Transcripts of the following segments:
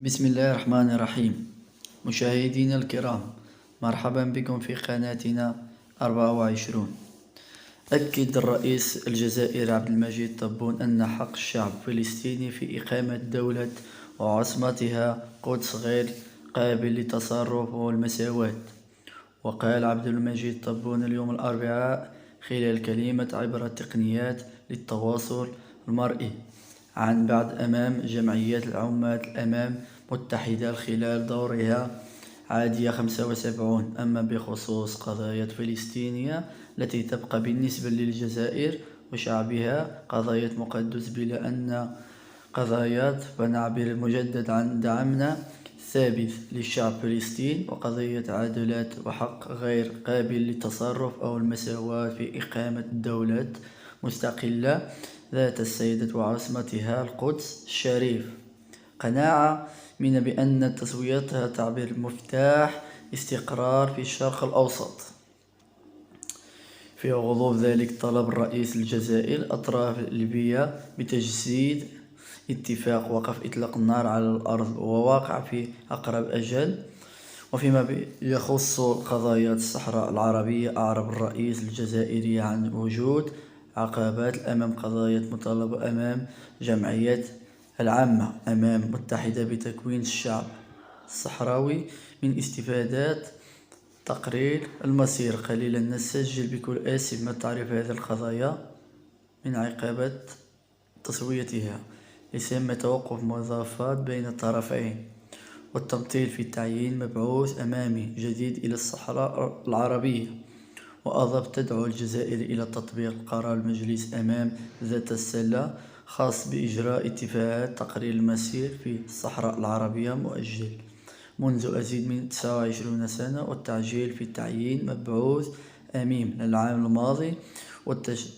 بسم الله الرحمن الرحيم. مشاهدينا الكرام، مرحبا بكم في قناتنا 24. أكد الرئيس الجزائري عبد المجيد تبون أن حق الشعب الفلسطيني في إقامة دولة وعاصمتها قدس غير قابل للتصرف والمساواة. وقال عبد المجيد تبون اليوم الأربعاء خلال كلمة عبر التقنيات للتواصل المرئي عن بعد أمام جمعية العمال الأمم متحدة خلال دورها عادية 75. أما بخصوص قضايا فلسطينية التي تبقى بالنسبة للجزائر وشعبها قضايا مقدس، بلا أن قضايا، فنعبر مجدد عن دعمنا ثابت للشعب فلسطين، وقضية عدالة وحق غير قابل للتصرف أو المساواة في إقامة دولة مستقلة ذات السيادة وعاصمتها القدس الشريف. قناعة من بأن تسويتها تعبر مفتاح استقرار في الشرق الأوسط. في غضون ذلك طلب الرئيس الجزائري الأطراف الليبية بتجسيد اتفاق وقف إطلاق النار على الأرض وواقع في أقرب أجل. وفيما يخص قضايا الصحراء العربية، أعرب الرئيس الجزائري عن وجود عقبات أمام قضايا مطالبة أمام جمعية العامة أمم متحدة بتكوين الشعب الصحراوي من استفادة تقرير المصير. قليلا نسجل بكل آسف ما تعرف هذه القضايا من عقبة تسويتها لسيما توقف مضافات بين الطرفين والتمثيل في تعيين مبعوث أممي جديد إلى الصحراء العربية. وأضاف تدعو الجزائر إلى تطبيق قرار المجلس أمام ذات السلة خاص بإجراء اتفاقات تقرير المسير في الصحراء العربية مؤجل منذ أزيد من 29 سنة، والتعجيل في تعيين مبعوث أمين العام الماضي،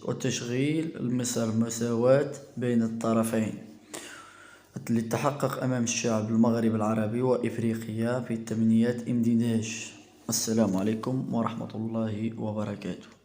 وتشغيل مصر المساواة بين الطرفين للتحقق أمام الشعب المغرب العربي وإفريقيا في تمنيات اندماج. السلام عليكم ورحمة الله وبركاته.